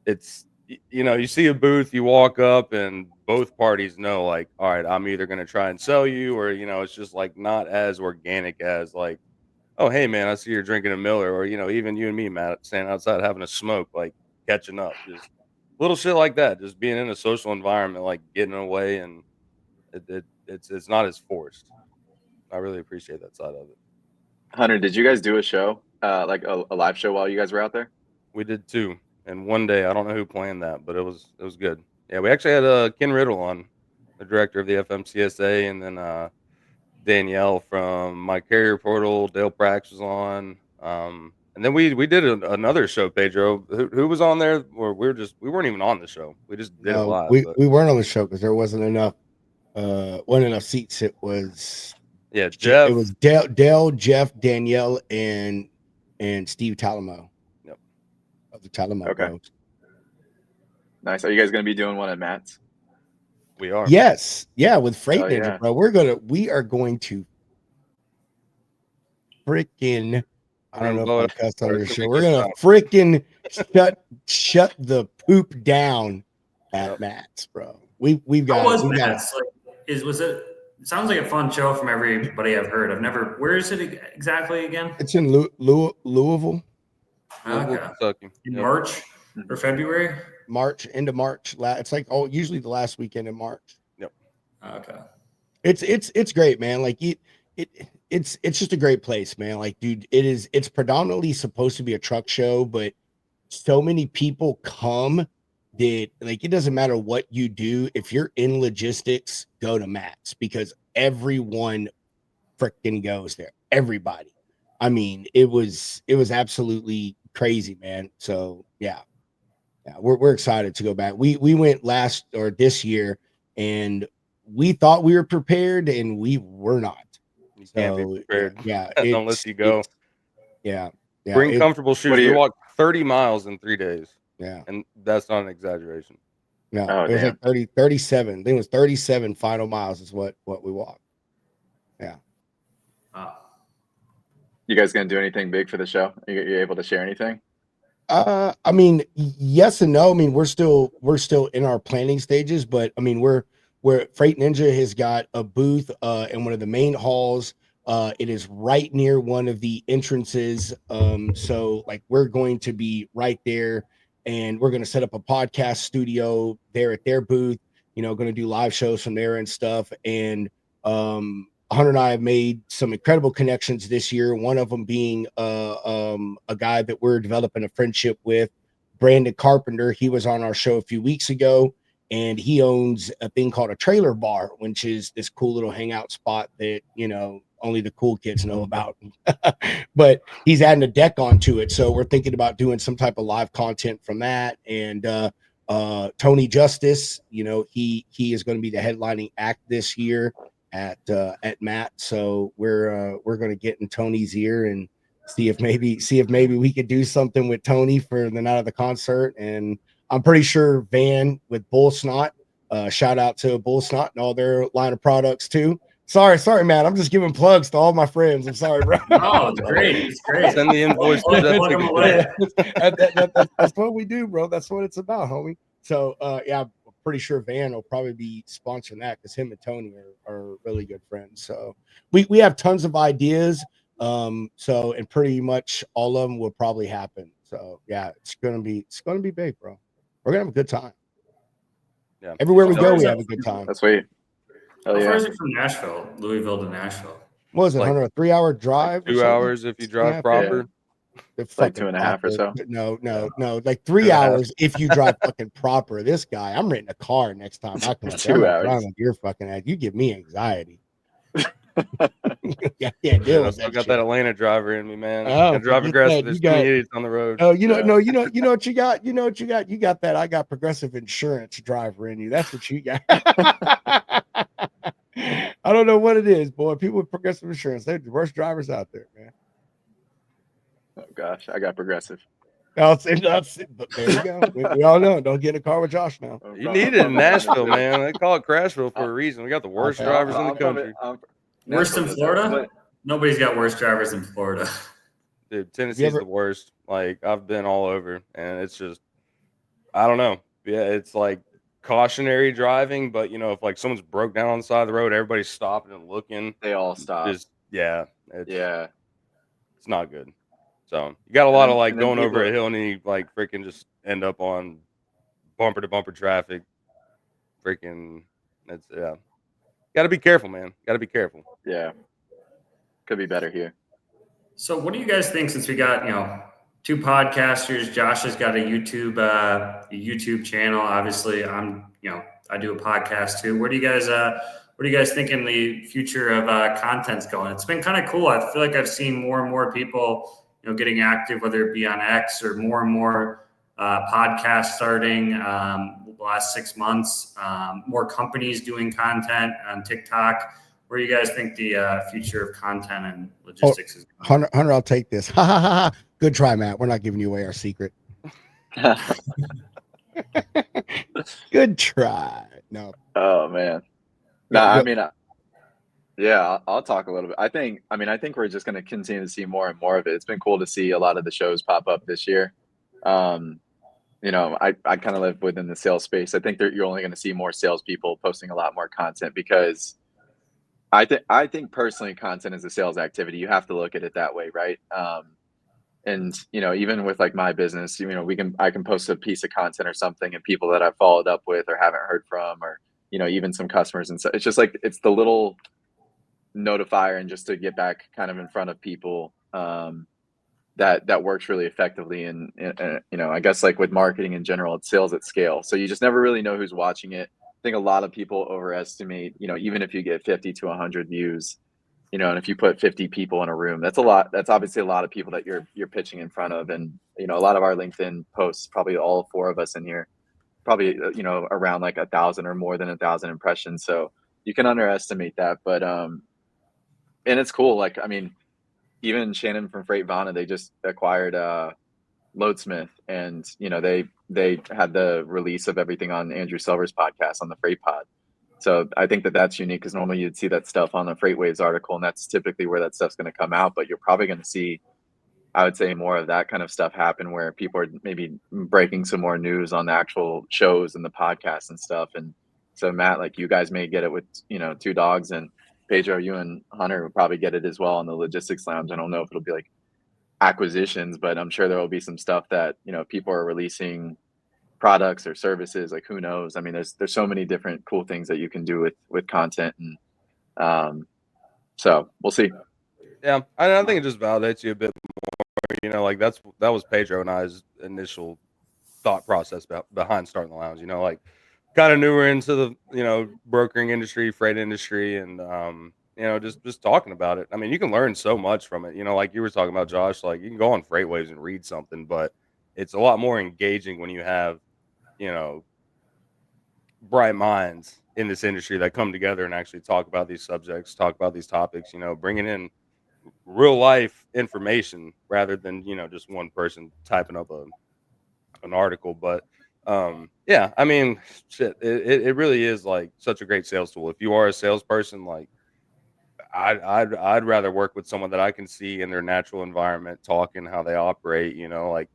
D: it's you see a booth, you walk up, and both parties know, like, all right, I'm either going to try and sell you, or it's just like not as organic as like, oh hey man, I see you're drinking a Miller, or even you and me, Matt, standing outside having a smoke, like catching up, just little shit like that, just being in a social environment, like getting away, and it's not as forced. I really appreciate that side of it.
C: Hunter, did you guys do a show, like a live show while you guys were out there?
D: We did too. And one day, I don't know who planned that, but it was good. Yeah, we actually had Ken Riddle on, the director of the FMCSA, and then Danielle from My Carrier Portal. Dale Prax was on, and then we did another show. Pedro, who was on there? Or we weren't even on the show. We just did it live.
E: We weren't on the show because there wasn't enough seats. It was
D: Jeff.
E: It was Dale, Jeff, Danielle, and Steve Talamo.
D: Yep.
E: Of the Talamo Bros.
C: Nice. Are you guys going to be doing one at Matt's?
D: We are.
E: Yes. Yeah, with Freight Ninja,
C: yeah.
E: bro. We are going to freaking, I don't know if I cussed on the show. We're going to freaking shut the poop down at Matt's, bro. We've got.
B: How was Matt's? Was it? It sounds like a fun show from everybody I've heard. Where is it exactly again?
E: It's in Louisville.
B: Okay.
D: Kentucky.
B: In March or February?
E: Into March. It's like usually the last weekend in March.
D: Yep.
B: Okay.
E: It's great, man. Like it's just a great place, man. Like, dude, it's predominantly supposed to be a truck show, but so many people come that, like, it doesn't matter what you do. If you're in logistics, go to Matt's, because everyone freaking goes there. Everybody. I mean, it was absolutely crazy, man. So yeah, we're excited to go back. We went this year, and we thought we were prepared, and we were not.
D: You can't be
E: So
D: prepared
E: yeah,
D: unless you go.
E: Yeah,
D: Bring
E: it,
D: comfortable
C: What
D: shoes.
C: do
D: We
C: you?
D: walked 30 miles in 3 days,
E: yeah.
D: and that's not an exaggeration.
E: No,
C: Oh,
E: it was
C: damn.
E: like 37. I think it was 37 final miles is what we walked. Yeah.
C: You guys gonna do anything big for the show? You able to share anything?
E: I mean, yes and no. I mean, we're still in our planning stages, but I mean, we're Freight Ninja has got a booth in one of the main halls. It is right near one of the entrances. So like we're going to be right there, and we're going to set up a podcast studio there at their booth. You know, going to do live shows from there and stuff. And Hunter and I have made some incredible connections this year. One of them being a guy that we're developing a friendship with, Brandon Carpenter. He was on our show a few weeks ago, and he owns a thing called a trailer bar, which is this cool little hangout spot that, you know, only the cool kids know about. But he's adding a deck onto it. So we're thinking about doing some type of live content from that. And Tony Justice, you know, he is going to be the headlining act this year at Matt. So we're going to get in Tony's ear and see if maybe we could do something with Tony for the night of the concert. And I'm pretty sure Van with Bull Snot, shout out to Bull Snot and all their line of products too. Sorry, Matt. I'm just giving plugs to all my friends. I'm sorry, bro.
B: No, it's great. It's great.
D: Send the invoice to
B: Plug
D: Jessica.
B: them away.
E: That's what we do, bro. That's what it's about, homie. So yeah, I'm pretty sure Van will probably be sponsoring that because him and Tony are really good friends. So we have tons of ideas. So and pretty much all of them will probably happen. So yeah, it's gonna be big, bro. We're gonna have a good time.
D: Yeah.
E: Everywhere we
B: How
E: go,
B: far
E: we
B: is
E: have
B: that-
E: a good time.
C: That's sweet.
B: How
C: Hell
B: far
C: yeah.
B: is it from Nashville, Louisville to Nashville?
E: What was it,
D: Like-
E: Hunter? A 3-hour drive? or
D: 2
E: something?
D: hours if you drive
E: 2.5
D: proper.
E: It's
C: Like
E: fucking
C: 2.5 or so.
E: No. Like 3
D: 2.5.
E: hours if you drive fucking proper. This guy, I'm renting a car next time I come up there. I'm
C: 2
E: not
C: hours.
E: driving like your fucking ass. You give me anxiety. Yeah, can't deal
D: Dude, I
E: with
D: still
E: that
D: got
E: shit.
D: that Atlanta driver in me, man.
E: Oh,
D: I drive
E: forget
D: aggressive.
E: that.
D: There's
E: You
D: too many
E: got-
D: idiots on the road.
E: Oh, you know,
C: Yeah.
E: no, you know what you got. You know what you got. You got that. I got Progressive Insurance driver in you. That's what you got. I don't know what it is, boy. People with Progressive Insurance, they're the worst drivers out there, man.
C: Oh gosh, I got Progressive.
E: That's it. But there you go. We all know. Don't get in a car with Josh now.
D: You need it in Nashville, man. They call it Crashville for a reason. We got the worst
E: Okay.
D: drivers in the country.
B: Worse in Florida? Nobody's got worse drivers in Florida.
D: Dude, Tennessee's
E: ever-
D: the worst. Like, I've been all over, and it's just, I don't know. Yeah, it's like cautionary driving, but, you know, if like someone's broke down on the side of the road, everybody's stopping and looking.
C: They all stop.
D: Just, yeah, it's not good. So you got a lot of like
C: and then
D: going over
C: people-
D: a hill and you like freaking just end up on bumper to bumper traffic. Freaking, it's got to be careful, man. Got to be careful.
C: Yeah. Could be better here.
B: So what do you guys think, since we got, you know, two podcasters? Josh has got a YouTube channel. Obviously, I do a podcast too. What do you guys think in the future of content's going? It's been kind of cool. I feel like I've seen more and more people, you know, getting active, whether it be on X or more podcasts starting the last 6 months, more companies doing content on TikTok. Where do you guys think the future of content and logistics is going?
E: Hunter, I'll take this. Ha ha ha. Good try, Matt. We're not giving you away our secret. Good try. No.
C: Oh man. No, I mean, yeah, I'll talk a little bit. I think we're just going to continue to see more and more of it. It's been cool to see a lot of the shows pop up this year. You know, I kind of live within the sales space. I think you're only going to see more salespeople posting a lot more content because I think personally, content is a sales activity. You have to look at it that way, right? And you know, even with like my business, you know, I can post a piece of content or something, and people that I've followed up with or haven't heard from, or you know, even some customers, and so it's just like it's the little notifier, and just to get back kind of in front of people, that works really effectively. And you know, I guess like with marketing in general, it's sales at scale, so you just never really know who's watching it. I think a lot of people overestimate, you know, even if you get 50 to 100 views, you know, and if you put 50 people in a room, that's a lot. That's obviously a lot of people that you're pitching in front of. And, you know, a lot of our LinkedIn posts, probably all 4 of us in here, probably, you know, around like 1,000 or more than 1,000 impressions. So you can underestimate that. But and it's cool. Like, I mean, even Shannon from Freight Vana, they just acquired Loadsmith, and they had the release of everything on Andrew Silver's podcast on the Freight Pod. So I think that that's unique, because normally you'd see that stuff on the Freight Waves article, and that's typically where that stuff's going to come out. But you're probably going to see, I would say, more of that kind of stuff happen, where people are maybe breaking some more news on the actual shows and the podcasts and stuff. And so, Matt, like, you guys may get it with, Two Dogs, and Pedro, you and Hunter will probably get it as well on the Logistics Lounge. I don't know if it'll be like acquisitions, but I'm sure there will be some stuff that, people are releasing products or services. Like, who knows? I mean, there's so many different cool things that you can do with content, and so we'll see.
D: Yeah, I think it just validates you a bit more. Like that was Pedro and I's initial thought process behind starting the lounge. Like, kind of newer into the brokering industry, freight industry, and just talking about it. I mean, you can learn so much from it. Like you were talking about, Josh. Like, you can go on Freight Waves and read something, but it's a lot more engaging when you have bright minds in this industry that come together and actually talk about these subjects, talk about these topics. Bringing in real life information rather than just one person typing up an article. But yeah, I mean, shit, it really is like such a great sales tool. If you are a salesperson, like, I'd rather work with someone that I can see in their natural environment, talking how they operate, like,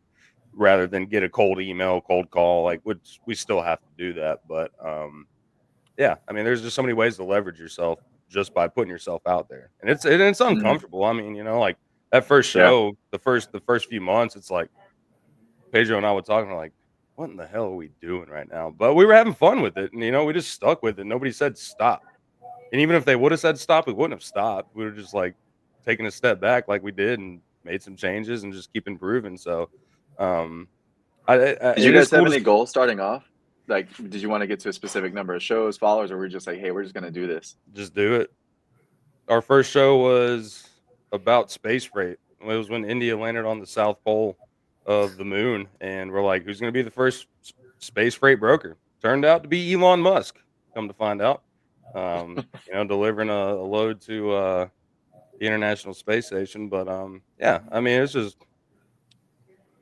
D: rather than get a cold email, cold call, like, which we still have to do that. But yeah, I mean, there's just so many ways to leverage yourself just by putting yourself out there, and it's uncomfortable. I mean, like that first show, the first few months, it's like Pedro and I were talking, like, what in the hell are we doing right now? But we were having fun with it, and we just stuck with it. Nobody said stop, and even if they would have said stop, we wouldn't have stopped. We were just like taking a step back, like we did, and made some changes and just keep improving. So, did
C: you guys have any goals starting off? Like, did you want to get to a specific number of shows, followers, or were we just like, hey, we're just going to do this?
D: Just do it. Our first show was about space freight. It was when India landed on the South Pole of the moon, and we're like, who's going to be the first space freight broker? Turned out to be Elon Musk, come to find out. Delivering a load to the International Space Station. But yeah, I mean, it's just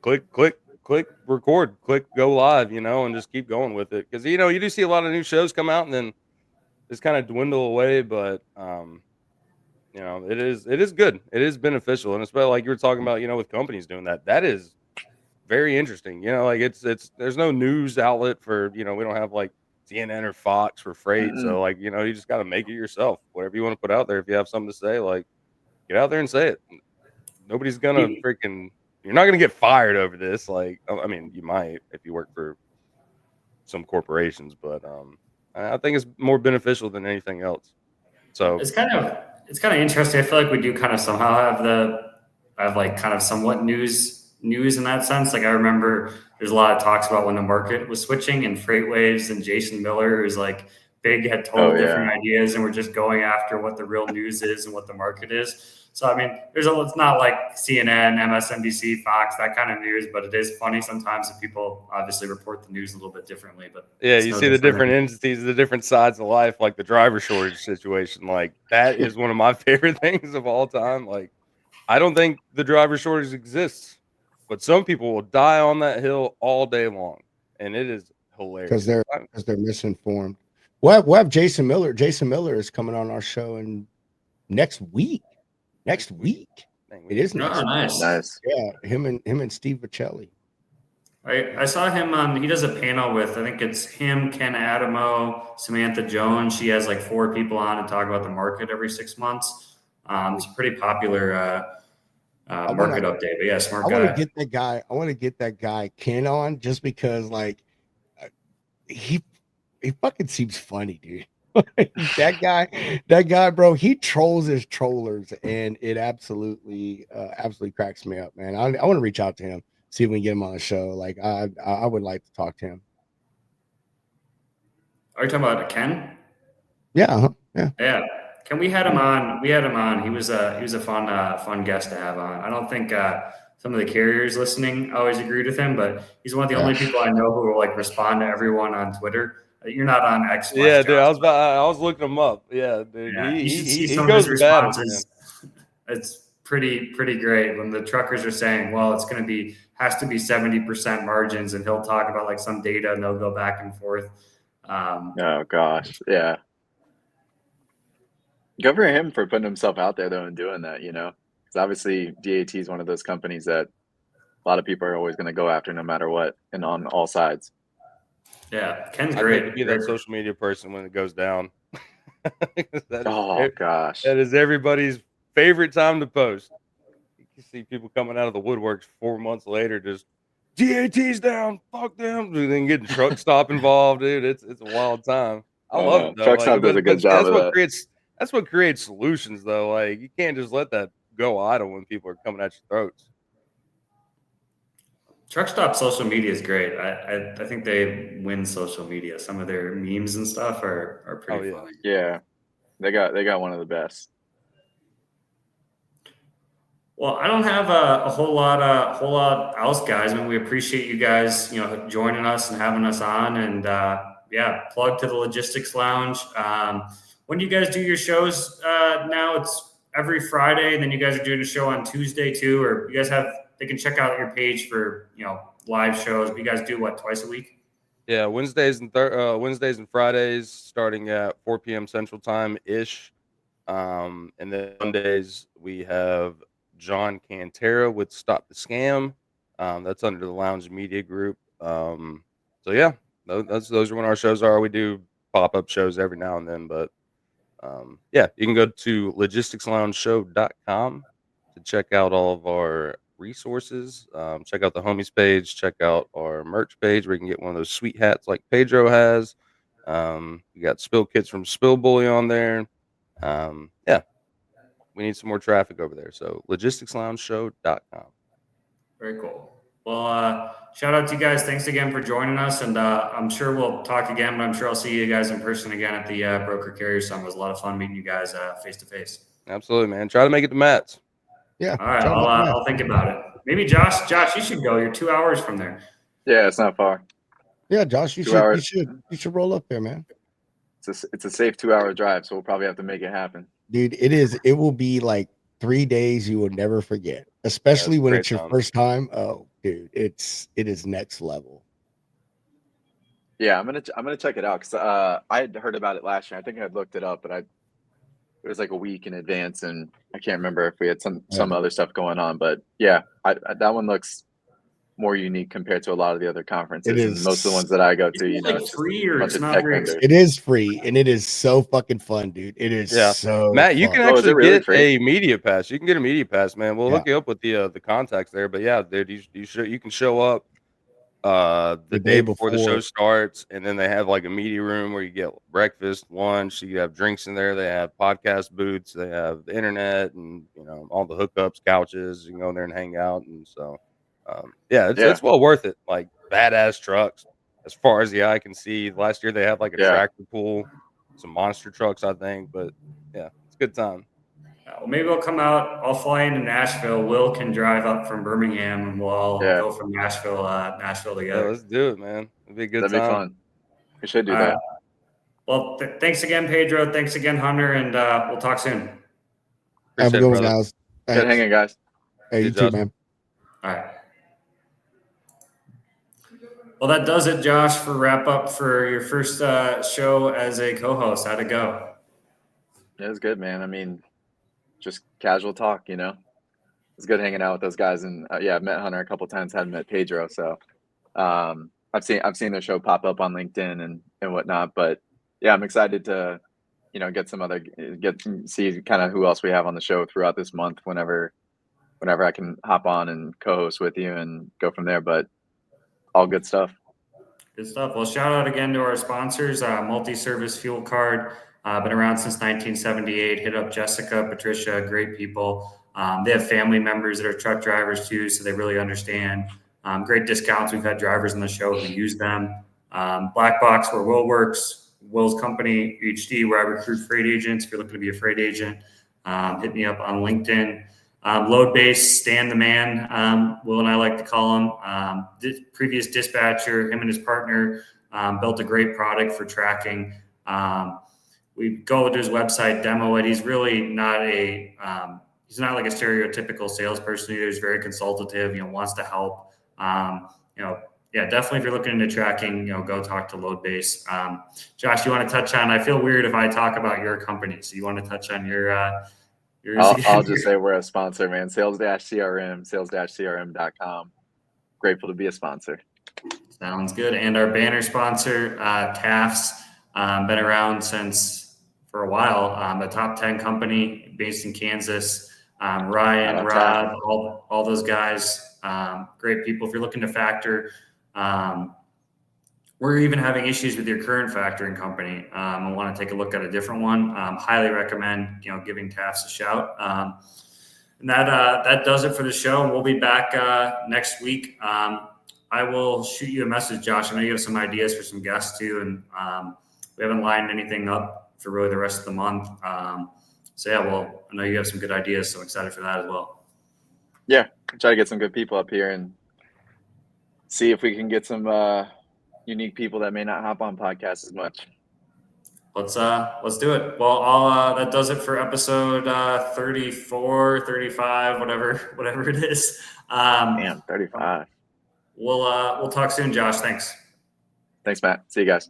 D: click, record, click, go live, and just keep going with it. Because, you do see a lot of new shows come out and then just kind of dwindle away. But, it is good. It is beneficial. And especially like you were talking about, with companies doing that, that is very interesting. Like it's there's no news outlet for, we don't have like CNN or Fox for freight.
C: Mm-mm.
D: So, like, you just got to make it yourself. Whatever you want to put out there. If you have something to say, like, get out there and say it. Nobody's gonna you're not gonna get fired over this. Like, I mean, you might if you work for some corporations, but I think it's more beneficial than anything else. So
B: it's kind of interesting. I feel like we do kind of somehow have like kind of somewhat news in that sense. Like, I remember there's a lot of talks about when the market was switching and Freight Waves and Jason Miller, who's like big, had total different ideas, and we're just going after what the real news is and what the market is. So, I mean, it's not like CNN, MSNBC, Fox, that kind of news, but it is funny sometimes that people obviously report the news a little bit differently. But
D: yeah, you see the different entities, the different sides of life, like the driver shortage situation. Like, that is one of my favorite things of all time. Like, I don't think the driver shortage exists, but some people will die on that hill all day long, and it is hilarious
E: because they're misinformed. We'll have Jason Miller. Jason Miller is coming on our show next week. Next week. It is next week.
C: Nice.
E: Yeah, him and Steve Vicelli.
B: I saw him on. He does a panel with, I think it's him, Ken Adamo, Samantha Jones. She has like 4 people on to talk about the market every 6 months. It's a pretty popular market update. But yeah, smart guy.
E: I want to get that guy Ken on just because, like, he fucking seems funny, dude. that guy, bro, he trolls his trollers, and it absolutely cracks me up, man. I want to reach out to him, see if we can get him on the show. Like, I would like to talk to him.
B: Are you talking about Ken?
E: Yeah,
B: yeah. Ken, we had him on. He was a fun guest to have on. I don't think some of the carriers listening always agreed with him, but he's one of the only people I know who will like respond to everyone on Twitter. You're not on X.
D: Yeah, dude. I was looking him up. Yeah, dude.
B: Yeah, you should see
D: He
B: some of
D: goes
B: his
D: to battle, man.
B: responses. It's pretty great when the truckers are saying, well, it's going to be, has to be 70% margins, and he'll talk about like some data and they'll go back and forth.
C: Oh gosh, yeah. Good for him for putting himself out there though and doing that, you know, because obviously DAT is one of those companies that a lot of people are always going to go after no matter what and on all sides.
B: Yeah, Ken's
D: I'd
B: great.
D: like to be that social media person when it goes down.
C: Oh gosh.
D: That is everybody's favorite time to post. You see people coming out of the woodworks 4 months later, just DAT's down, fuck them, and then getting truck stop involved, dude. It's a wild time. I love it though.
C: Truck
D: Like,
C: Stop does a good job of that.
D: That's what creates solutions though. Like, you can't just let that go idle when people are coming at your throats.
B: Truck Stop social media is great. I think they win social media. Some of their memes and stuff are pretty funny.
C: Yeah, they got one of the best.
B: Well, I don't have a whole lot else, guys. I mean, we appreciate you guys, you know, joining us and having us on. And yeah, plug to the Logistics Lounge. When do you guys do your shows now? It's every Friday, and then you guys are doing a show on Tuesday too. Or you guys have? They can check out your page for, you know, live shows. But you guys do what, twice a week?
D: Yeah, Wednesdays and Fridays, starting at 4 p.m. Central Time ish. And then Mondays we have John Cantera with Stop the Scam. That's under the Lounge Media Group. So yeah, those are when our shows are. We do pop-up shows every now and then, but yeah, you can go to logisticsloungeshow.com to check out all of our resources. Check out the homies page, check out our merch page where you can get one of those sweet hats like Pedro has. You got spill kits from Spill Bully on there. Yeah, we need some more traffic over there. So logisticsloungeshow.com.
B: Very cool. Well, shout out to you guys. Thanks again for joining us. And I'm sure we'll talk again, but I'm sure I'll see you guys in person again at the Broker Carrier Summit. It was a lot of fun meeting you guys face to face.
D: Absolutely, man. Try to make it to Matt's.
E: Yeah.
B: All right. I'll think about it. Maybe Josh, you should go. You're 2 hours from there.
C: Yeah, it's not far.
E: Yeah, Josh, you should roll up there, man.
C: It's a safe 2 hour drive, so we'll probably have to make it happen.
E: Dude, it will be like 3 days you will never forget, especially when it's your first time. Oh, dude, it is next level.
C: Yeah, I'm gonna check it out because I had heard about it last year. I think I looked it up, but it was like a week in advance, and I can't remember if we had some other stuff going on. But yeah, that one looks more unique compared to a lot of the other conferences.
E: It is.
C: And most of the ones that I go to, you know,
B: like
C: it's
B: free
C: just
B: or
C: a bunch
B: it's
C: of
B: not
C: tech
B: very
C: vendors.
E: It is free, and it is so fucking fun, dude. It is so
D: Matt, you
E: fun.
D: can
C: Oh, is it
D: actually
C: really
D: get
C: free?
D: a media pass. You can get a media pass, man. We'll hook you up with the contacts there. But yeah, dude, you can show up the day before the show starts, and then they have like a media room where you get breakfast, lunch, you have drinks in there. They have podcast booths, they have the internet, and you know, all the hookups, couches. You can go in there and hang out. And so it's well worth it. Like badass trucks as far as the eye can see. Last year they had like a tractor pool, some monster trucks, I think. But yeah, it's a good time.
B: Well, maybe we'll come out. I'll fly into Nashville. Will can drive up from Birmingham, and we'll all go from Nashville together.
D: Yeah, let's do it, man. It'd be a good time.
C: That'd be fun. We should do that.
B: Well, thanks again, Pedro. Thanks again, Hunter, and we'll talk soon.
E: Have a good one, guys.
C: Good hanging, guys.
E: Hey, you too, man.
B: All right. Well, that does it, Josh, for wrap up for your first show as a co-host. How'd it go?
C: Yeah, it was good, man. I mean, just casual talk, you know. It's good hanging out with those guys, and I've met Hunter a couple times, haven't met Pedro, so I've seen their show pop up on LinkedIn and whatnot. But yeah, I'm excited to, you know, see kind of who else we have on the show throughout this month. Whenever I can hop on and co-host with you and go from there. But all good stuff.
B: Good stuff. Well, shout out again to our sponsors, Multi-Service Fuel Card. Been around since 1978. Hit up Jessica, Patricia, great people. They have family members that are truck drivers too, so they really understand. Great discounts. We've had drivers on the show who use them. Black Box, where Will works, Will's company, HD, where I recruit freight agents. If you're looking to be a freight agent, hit me up on LinkedIn. Load Base, Stan the Man, Will and I like to call him. Previous dispatcher, him and his partner built a great product for tracking. We go to his website, demo it. He's really not he's not like a stereotypical salesperson either. He's very consultative, wants to help. Yeah, definitely if you're looking into tracking, go talk to Loadbase. Josh, you want to touch on, I feel weird if I talk about your company. So you want to touch on yours?
C: I'll just say we're a sponsor, man. Salesdash CRM, salesdashcrm.com. Grateful to be a sponsor.
B: Sounds good. And our banner sponsor, TAF's, been around for a while. A top 10 company based in Kansas. Ryan, Rob, all those guys, great people. If you're looking to factor, we're even having issues with your current factoring company. I want to take a look at a different one. Highly recommend, giving TAF's a shout. And that does it for the show. We'll be back next week. I will shoot you a message, Josh. I know you have some ideas for some guests too, and we haven't lined anything up for really the rest of the month. So yeah, well, I know you have some good ideas, so I'm excited for that as well.
C: Yeah, try to get some good people up here and see if we can get some unique people that may not hop on podcasts as much.
B: Let's do it. Well, that does it for episode 34, 35, whatever it is.
C: Damn, 35.
B: We'll talk soon, Josh. Thanks.
C: Thanks, Matt. See you guys.